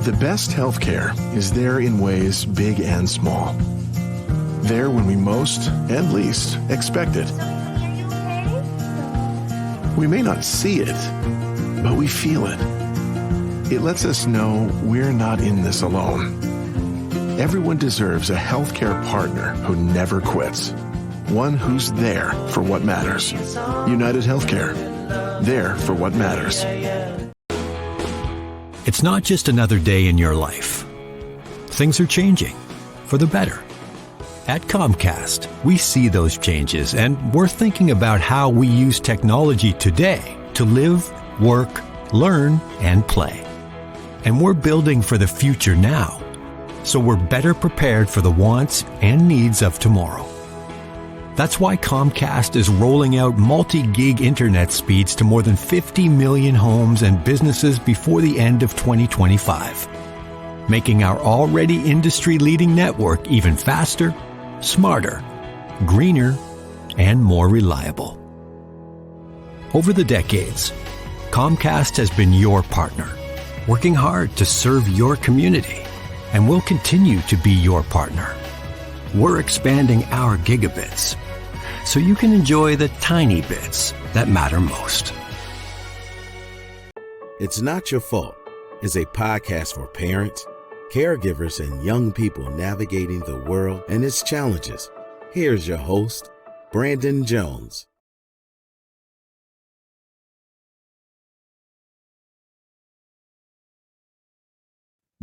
The best healthcare is there in ways big and small. There when we most and least expect it. We may not see it, but we feel it. It lets us know we're not in this alone. Everyone deserves a healthcare partner who never quits. One who's there for what matters. United Healthcare. There for what matters. It's not just another day in your life. Things are changing for the better. At Comcast, we see those changes, and we're thinking about how we use technology today to live, work, learn, and play. And we're building for the future now, so we're better prepared for the wants and needs of tomorrow. That's why Comcast is rolling out multi-gig internet speeds to more than 50 million homes and businesses before the end of 2025, making our already industry-leading network even faster, smarter, greener, and more reliable. Over the decades, Comcast has been your partner, working hard to serve your community, and will continue to be your partner. We're expanding our gigabits so you can enjoy the tiny bits that matter most. It's Not Your Fault is a podcast for parents, caregivers, and young people navigating the world and its challenges. Here's your host, Brandon Jones.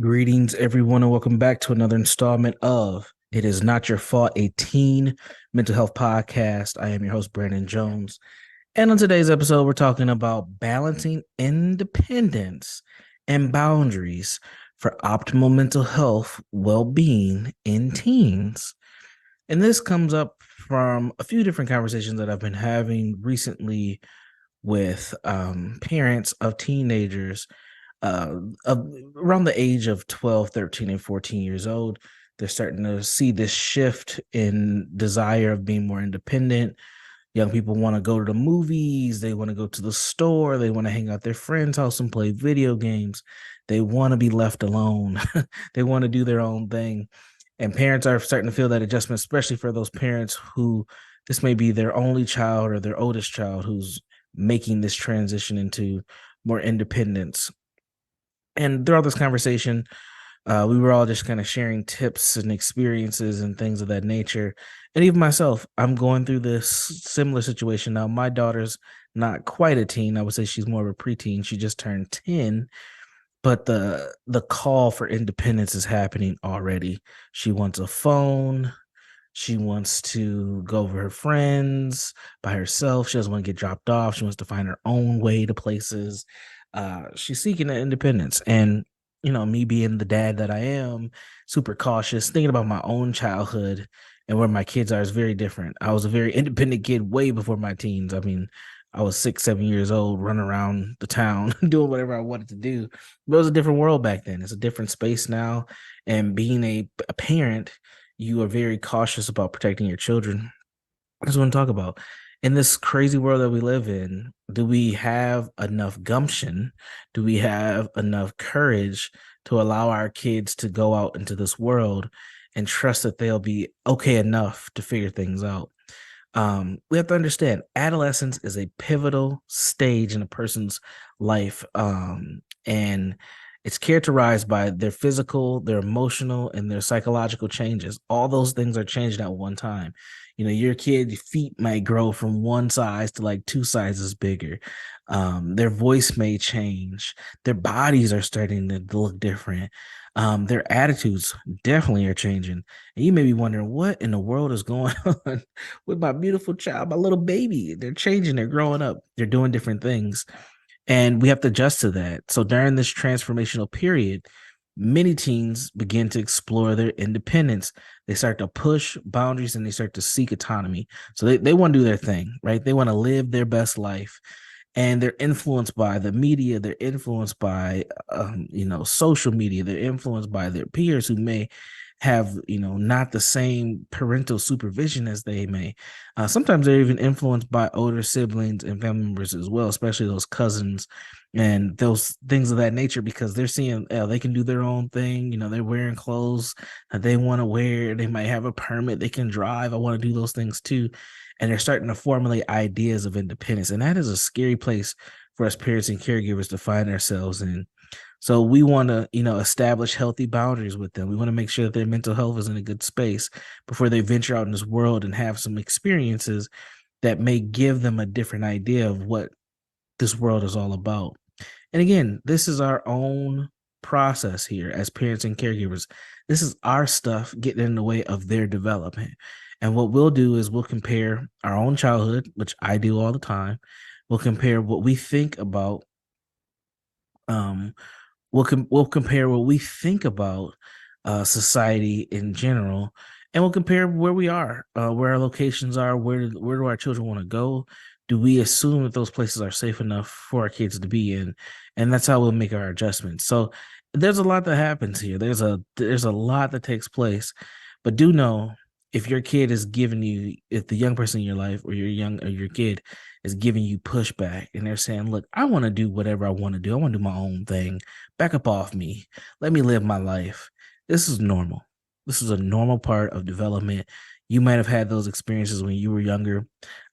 Greetings, everyone, and welcome back to another installment of It Is Not Your Fault, a teen mental health podcast. I am your host, Brandon Jones. And on today's episode, we're talking about balancing independence and boundaries for optimal mental health well-being in teens. And this comes up from a few different conversations that I've been having recently with parents of teenagers around the age of 12, 13, and 14 years old. They're starting to see this shift in desire of being more independent. Young people want to go to the movies. They want to go to the store. They want to hang out at their friend's house and play video games. They want to be left alone. They want to do their own thing. And parents are starting to feel that adjustment, especially for those parents who this may be their only child or their oldest child who's making this transition into more independence. And throughout this conversation, we were all just kind of sharing tips and experiences and things of that nature. And even myself, I'm going through this similar situation now. My daughter's not quite a teen. I would say she's more of a preteen. She just turned 10. But the call for independence is happening already. She wants a phone. She wants to go with her friends by herself. She doesn't want to get dropped off. She wants to find her own way to places. She's seeking that independence. And, you know, me being the dad that I am, super cautious, thinking about my own childhood and where my kids are is very different. I was a very independent kid way before my teens. I mean, I was 6, 7 years old, running around the town, doing whatever I wanted to do. But it was a different world back then. It's a different space now. And being a parent, you are very cautious about protecting your children. That's what I'm talking about. In this crazy world that we live in, do we have enough gumption? Do we have enough courage to allow our kids to go out into this world and trust that they'll be okay enough to figure things out? We have to understand adolescence is a pivotal stage in a person's life. And it's characterized by their physical, their emotional, and their psychological changes. All those things are changing at one time. You know, your kid's feet might grow from one size to like 2 sizes bigger. Their voice may change. Their bodies are starting to look different. Their attitudes definitely are changing. And you may be wondering, what in the world is going on with my beautiful child, my little baby? They're changing. They're growing up. They're doing different things. And we have to adjust to that. So during this transformational period, many teens begin to explore their independence. They start to push boundaries and they start to seek autonomy. So they want to do their thing, right? They want to live their best life. And they're influenced by the media. They're influenced by, social media. They're influenced by their peers who may have, not the same parental supervision as they may. Sometimes they're even influenced by older siblings and family members as well, especially those cousins and those things of that nature, because they're seeing they can do their own thing. They're wearing clothes that they want to wear. They might have a permit. They can drive. I want to do those things too. And they're starting to formulate ideas of independence. And that is a scary place for us parents and caregivers to find ourselves in. So we want to, establish healthy boundaries with them. We want to make sure that their mental health is in a good space before they venture out in this world and have some experiences that may give them a different idea of what this world is all about. And again, this is our own process here as parents and caregivers. This is our stuff getting in the way of their development. And what we'll do is we'll compare our own childhood, which I do all the time. We'll compare what we think about we'll compare what we think about society in general, and we'll compare where we are, where our locations are, where do our children want to go. Do we assume that those places are safe enough for our kids to be in? And that's how we'll make our adjustments. So there's a lot that happens here. There's a lot that takes place, but do know, if your kid is giving you, if the young person in your life or your kid is giving you pushback and they're saying, look, I want to do whatever I want to do. I want to do my own thing. Back up off me. Let me live my life. This is normal. This is a normal part of development. You might have had those experiences when you were younger.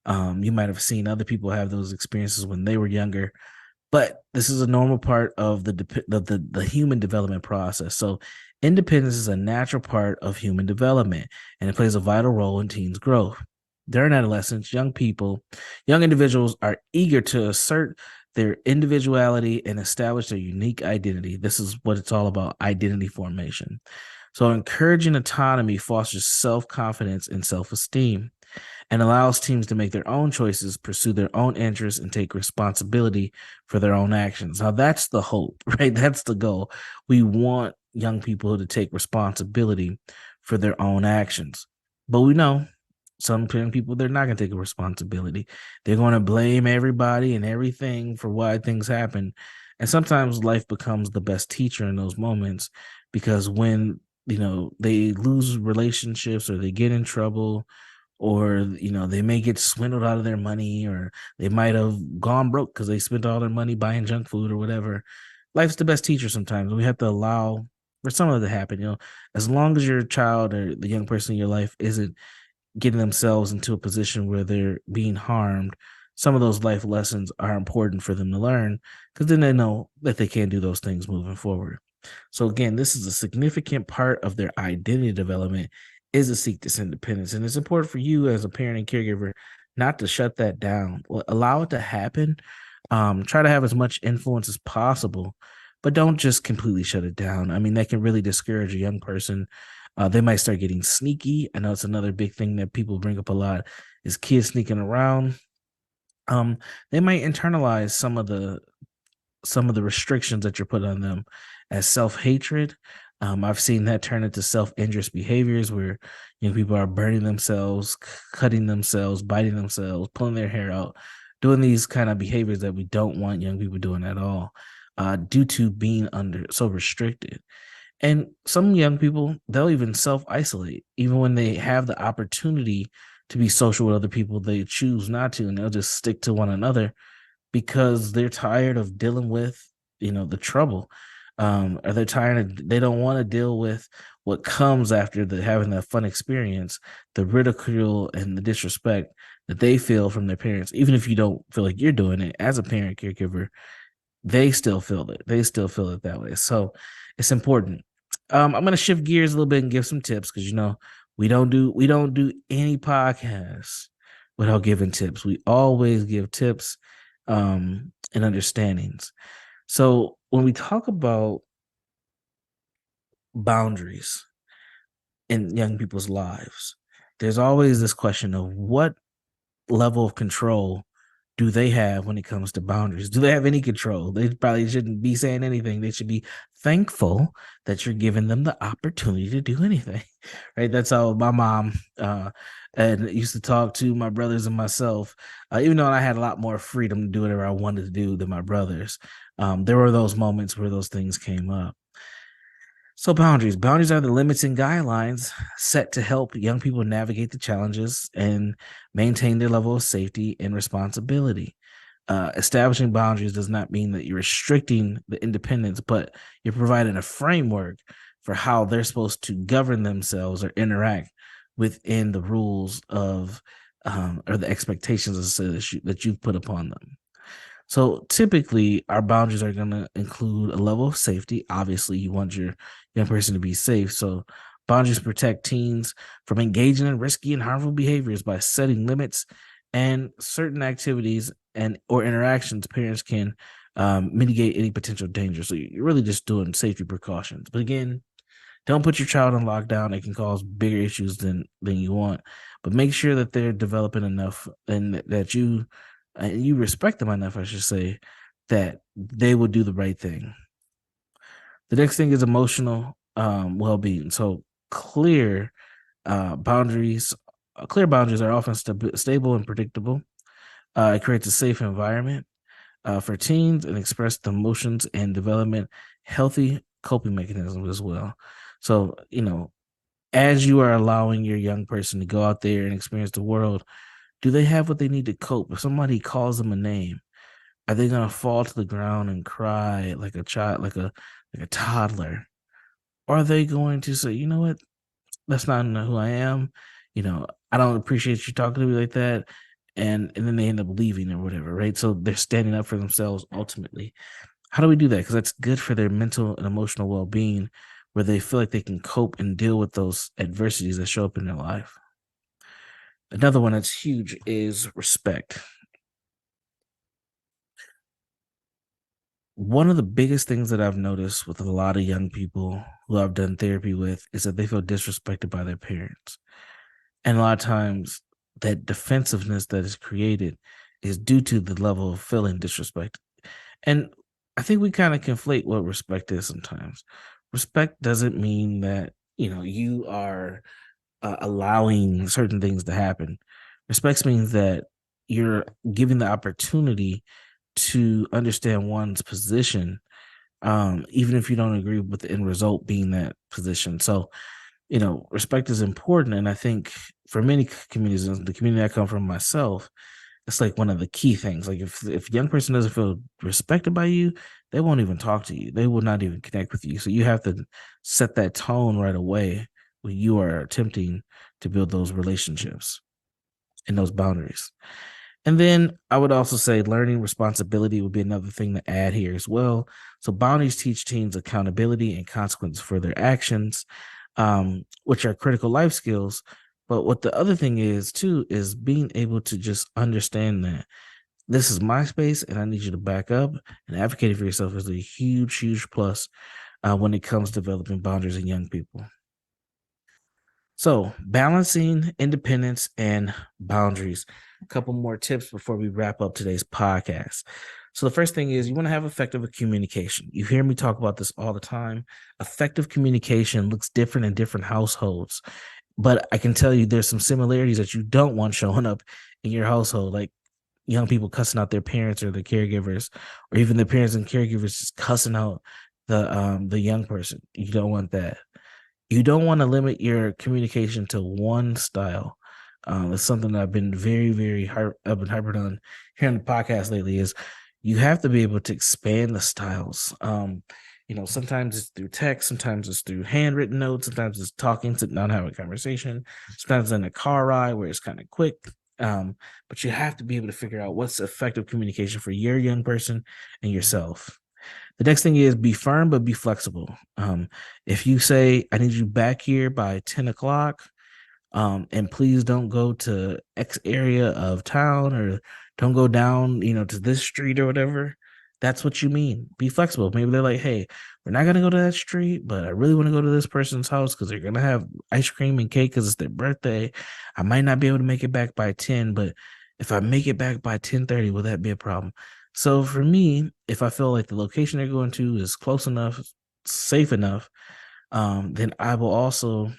You might have seen other people have those experiences when they were younger. But this is a normal part of the human development process. So independence is a natural part of human development, and it plays a vital role in teens' growth. During adolescence, young individuals are eager to assert their individuality and establish their unique identity. This is what it's all about, identity formation. So encouraging autonomy fosters self-confidence and self-esteem, and allows teens to make their own choices, pursue their own interests, and take responsibility for their own actions. Now, that's the hope, right? That's the goal. We want young people to take responsibility for their own actions. But we know some young people, they're not going to take a responsibility. They're going to blame everybody and everything for why things happen. And sometimes life becomes the best teacher in those moments, because when, they lose relationships or they get in trouble, or they may get swindled out of their money, or they might have gone broke because they spent all their money buying junk food or whatever. Life's the best teacher sometimes. We have to allow for some of it to happen. As long as your child or the young person in your life isn't getting themselves into a position where they're being harmed, some of those life lessons are important for them to learn, because then they know that they can't do those things moving forward. So again, this is a significant part of their identity development, is to seek this independence. And it's important for you as a parent and caregiver not to shut that down. Allow it to happen. Try to have as much influence as possible, but don't just completely shut it down. I mean, that can really discourage a young person. They might start getting sneaky. I know it's another big thing that people bring up a lot, is kids sneaking around. They might internalize some of the restrictions that you're putting on them as self-hatred. I've seen that turn into self-injurious behaviors where people are burning themselves, cutting themselves, biting themselves, pulling their hair out, doing these kind of behaviors that we don't want young people doing at all, due to being so restricted. And some young people, they'll even self-isolate. Even when they have the opportunity to be social with other people, they choose not to, and they'll just stick to one another because they're tired of dealing with, the trouble. Or they don't want to deal with what comes after having that fun experience, the ridicule and the disrespect that they feel from their parents. Even if you don't feel like you're doing it as a parent caregiver, they still feel it. They still feel it that way. So it's important. I'm going to shift gears a little bit and give some tips, because we don't do any podcasts without giving tips. We always give tips and understandings. So when we talk about boundaries in young people's lives, there's always this question of what level of control do they have when it comes to boundaries? Do they have any control? They probably shouldn't be saying anything. They should be thankful that you're giving them the opportunity to do anything, right? That's how my mom and used to talk to my brothers and myself, even though I had a lot more freedom to do whatever I wanted to do than my brothers. There were those moments where those things came up. So boundaries are the limits and guidelines set to help young people navigate the challenges and maintain their level of safety and responsibility. Establishing boundaries does not mean that you're restricting the independence, but you're providing a framework for how they're supposed to govern themselves or interact within the rules of or the expectations that you've put upon them. So typically, our boundaries are going to include a level of safety. Obviously, you want your young person to be safe. So boundaries protect teens from engaging in risky and harmful behaviors by setting limits and certain activities and or interactions parents can mitigate any potential danger. So you're really just doing safety precautions. But again, don't put your child on lockdown. It can cause bigger issues than you want. But make sure that they're developing enough and that you respect them enough, I should say, that they will do the right thing. The next thing is emotional well-being. So boundaries. Clear boundaries are often stable and predictable. It creates a safe environment for teens and express the emotions and development healthy coping mechanisms as well. So, as you are allowing your young person to go out there and experience the world, do they have what they need to cope? If somebody calls them a name, are they gonna fall to the ground and cry like a child, like a toddler? Or are they going to say, you know what, that's not who I am. I don't appreciate you talking to me like that. And then they end up leaving or whatever, right? So they're standing up for themselves ultimately. How do we do that? Because that's good for their mental and emotional well-being, where they feel like they can cope and deal with those adversities that show up in their life. Another one that's huge is respect. One of the biggest things that I've noticed with a lot of young people who I've done therapy with is that they feel disrespected by their parents. And a lot of times that defensiveness that is created is due to the level of feeling disrespect. And I think we kind of conflate what respect is sometimes. Respect doesn't mean that, you are allowing certain things to happen. Respect means that you're giving the opportunity to understand one's position, even if you don't agree with the end result being that position. So, respect is important. And I think for many communities, the community I come from myself, it's like one of the key things. Like if a young person doesn't feel respected by you, they won't even talk to you. They will not even connect with you. So you have to set that tone right away when you are attempting to build those relationships and those boundaries. And then I would also say learning responsibility would be another thing to add here as well. So boundaries teach teens accountability and consequence for their actions, which are critical life skills. But what the other thing is too is being able to just understand that this is my space and I need you to back up, and advocating for yourself is a huge, huge plus when it comes to developing boundaries in young people. So balancing independence and boundaries. A couple more tips before we wrap up today's podcast. So the first thing is you want to have effective communication. You hear me talk about this all the time. Effective communication looks different in different households, but I can tell you there's some similarities that you don't want showing up in your household, like young people cussing out their parents or the caregivers, or even the parents and caregivers just cussing out the young person. You don't want that. You don't want to limit your communication to one style. It's something that I've been very, very I've been hypered on here on the podcast lately. Is you have to be able to expand the styles. Sometimes it's through text, sometimes it's through handwritten notes, sometimes it's talking, sitting down, having a conversation, sometimes in a car ride where it's kind of quick. But you have to be able to figure out what's effective communication for your young person and yourself. The next thing is be firm, but be flexible. If you say, I need you back here by 10 o'clock, and please don't go to X area of town or don't go down, to this street or whatever. That's what you mean. Be flexible. Maybe they're like, hey, we're not going to go to that street, but I really want to go to this person's house because they're going to have ice cream and cake because it's their birthday. I might not be able to make it back by 10, but if I make it back by 10:30, will that be a problem? So for me, if I feel like the location they're going to is close enough, safe enough, then I will also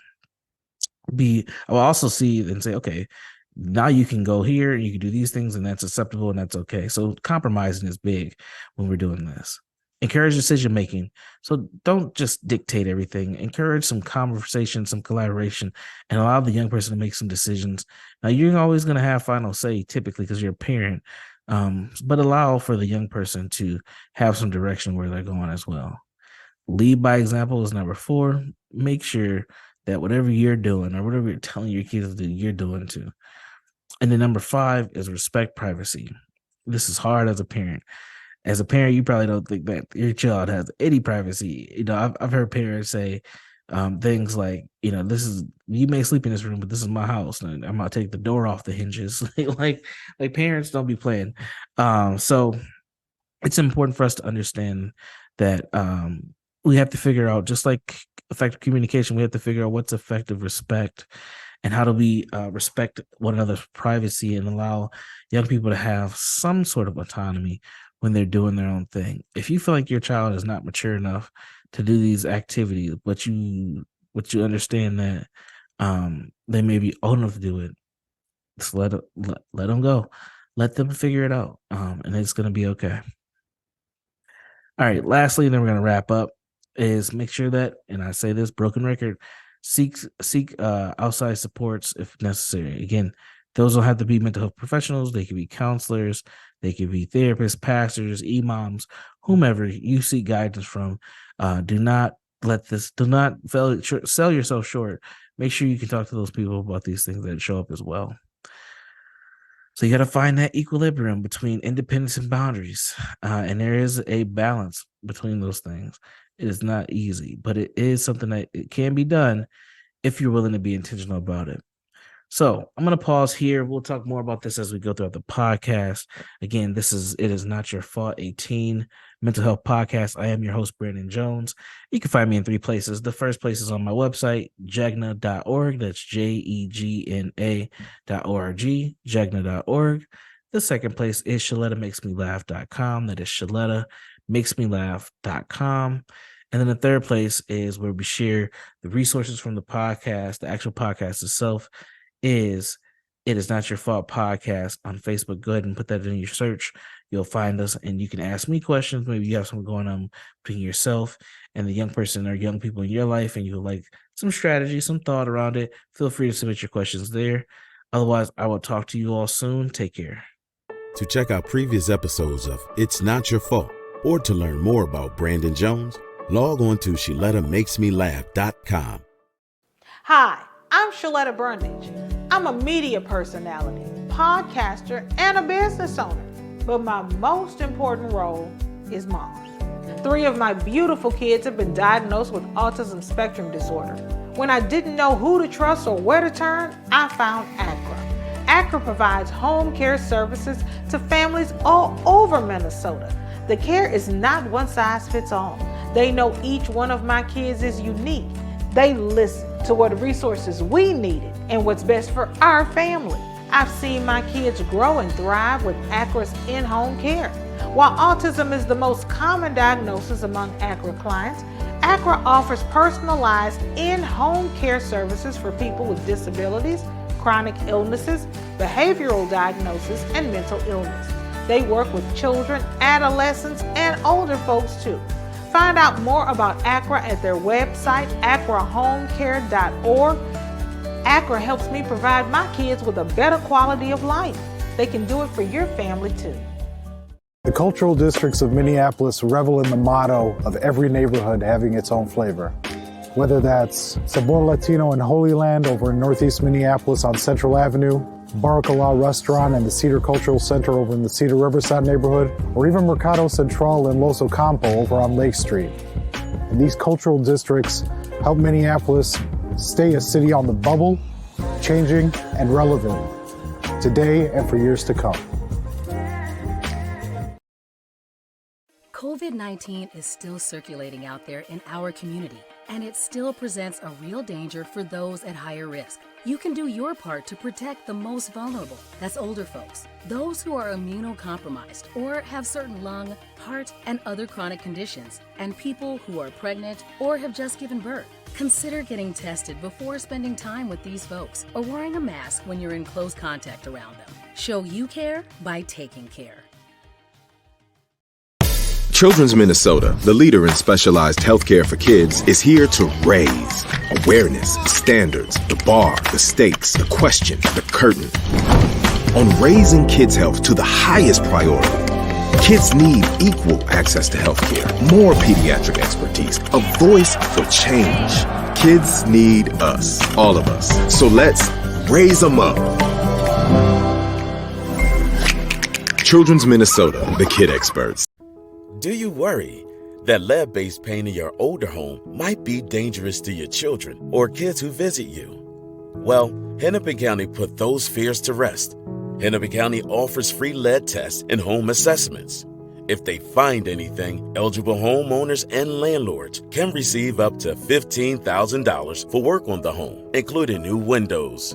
see and say, okay, now you can go here and you can do these things and that's acceptable and that's okay. So compromising is big when we're doing this. Encourage decision making. So don't just dictate everything. Encourage some conversation, some collaboration, and allow the young person to make some decisions. Now, you're always going to have final say, typically, because you're a parent, but allow for the young person to have some direction where they're going as well. Lead by example is number 4. Make sure that whatever you're doing or whatever you're telling your kids to do, you're doing too. And then number 5 is respect privacy. This is hard as a parent. As a parent, you probably don't think that your child has any privacy. You know, I've heard parents say things like, you know, you may sleep in this room, but this is my house, and I'm gonna take the door off the hinges. like parents don't be playing. So it's important for us to understand that we have to figure out, just like effective communication, we have to figure out what's effective respect and how do we respect one another's privacy and allow young people to have some sort of autonomy when they're doing their own thing. If you feel like your child is not mature enough to do these activities, but you understand that they may be old enough to do it, just let them go. Let them figure it out, and it's going to be okay. All right, lastly, then we're going to wrap up, is make sure that, and I say this, broken record, seek outside supports if necessary. Again, those don't have to be mental health professionals. They could be counselors. They could be therapists, pastors, imams, whomever you seek guidance from. Do not sell yourself short. Make sure you can talk to those people about these things that show up as well. So you got to find that equilibrium between independence and boundaries. And there is a balance between those things. It is not easy, but it is something that it can be done if you're willing to be intentional about it. So I'm going to pause here. We'll talk more about this as we go throughout the podcast. Again, It Is Not Your Fault, a teen mental health podcast. I am your host, Brandon Jones. You can find me in 3 places. The first place is on my website, jegna.org. That's JEGNA.org, jegna.org. The second place is ShalettaMakesMeLaugh.com. That is ShalettaMakesMeLaugh.com. And then the third place is where we share the resources from the podcast, the actual podcast itself. Is It Is Not Your Fault podcast on Facebook. Go ahead and put that in your search. You'll find us, and you can ask me questions. Maybe you have something going on between yourself and the young person or young people in your life, and you would like some strategy, some thought around it. Feel free to submit your questions there. Otherwise, I will talk to you all soon. Take care. To check out previous episodes of It's Not Your Fault, or to learn more about Brandon Jones, log on to ShalettaMakesMeLaugh.com. Hi, I'm Shaletta Brundage. I'm a media personality, podcaster, and a business owner. But my most important role is mom. 3 of my beautiful kids have been diagnosed with autism spectrum disorder. When I didn't know who to trust or where to turn, I found ACRA. ACRA provides home care services to families all over Minnesota. The care is not one size fits all. They know each one of my kids is unique. They listen to what resources we needed and what's best for our family. I've seen my kids grow and thrive with ACRA's in-home care. While autism is the most common diagnosis among ACRA clients, ACRA offers personalized in-home care services for people with disabilities, chronic illnesses, behavioral diagnosis, and mental illness. They work with children, adolescents, and older folks too. Find out more about ACRA at their website, acrahomecare.org. ACRA helps me provide my kids with a better quality of life. They can do it for your family too. The cultural districts of Minneapolis revel in the motto of every neighborhood having its own flavor. Whether that's Sabor Latino in Holy Land over in Northeast Minneapolis on Central Avenue, Baracala Restaurant and the Cedar Cultural Center over in the Cedar Riverside neighborhood, or even Mercado Central in Los Ocampo over on Lake Street. And these cultural districts help Minneapolis stay a city on the bubble, changing and relevant today and for years to come. COVID-19 is still circulating out there in our community, and it still presents a real danger for those at higher risk. You can do your part to protect the most vulnerable. That's older folks, those who are immunocompromised or have certain lung, heart, and other chronic conditions, and people who are pregnant or have just given birth. Consider getting tested before spending time with these folks or wearing a mask when you're in close contact around them. Show you care by taking care. Children's Minnesota, the leader in specialized healthcare for kids, is here to raise awareness, standards, the bar, the stakes, the question, the curtain. On raising kids' health to the highest priority, kids need equal access to healthcare, more pediatric expertise, a voice for change. Kids need us, all of us. So let's raise them up. Children's Minnesota, the kid experts. Do you worry that lead-based paint in your older home might be dangerous to your children or kids who visit you? Well, Hennepin County put those fears to rest. Hennepin County offers free lead tests and home assessments. If they find anything, eligible homeowners and landlords can receive up to $15,000 for work on the home, including new windows.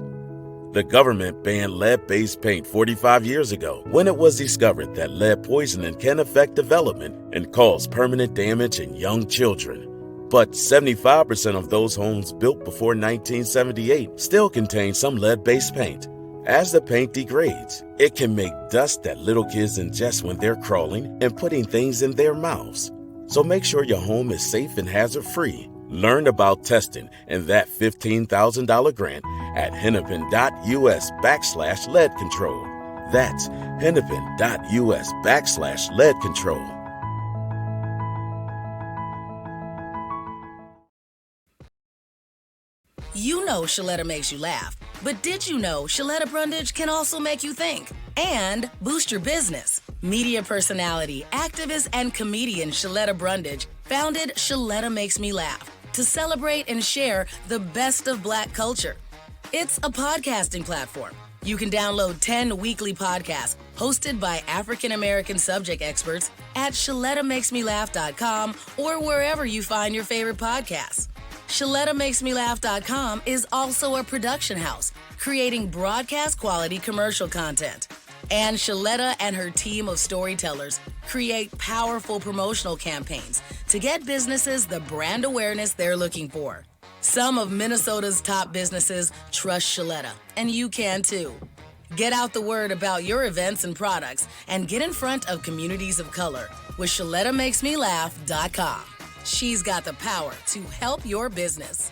The government banned lead-based paint 45 years ago when it was discovered that lead poisoning can affect development and cause permanent damage in young children. But 75% of those homes built before 1978 still contain some lead-based paint. As the paint degrades, it can make dust that little kids ingest when they're crawling and putting things in their mouths. So make sure your home is safe and hazard-free. Learn about testing and that $15,000 grant at hennepin.us/lead control. That's hennepin.us/lead control. You know Shaletta makes you laugh, but did you know Shaletta Brundage can also make you think and boost your business? Media personality, activist, and comedian Shaletta Brundage founded Shaletta Makes Me Laugh to celebrate and share the best of Black culture. It's a podcasting platform. You can download 10 weekly podcasts hosted by African-American subject experts at ShalettaMakesMeLaugh.com or wherever you find your favorite podcasts. ShalettaMakesMeLaugh.com is also a production house, creating broadcast-quality commercial content. And Shaletta and her team of storytellers create powerful promotional campaigns to get businesses the brand awareness they're looking for. Some of Minnesota's top businesses trust Shaletta, and you can too. Get out the word about your events and products and get in front of communities of color with ShalettaMakesMeLaugh.com. She's got the power to help your business.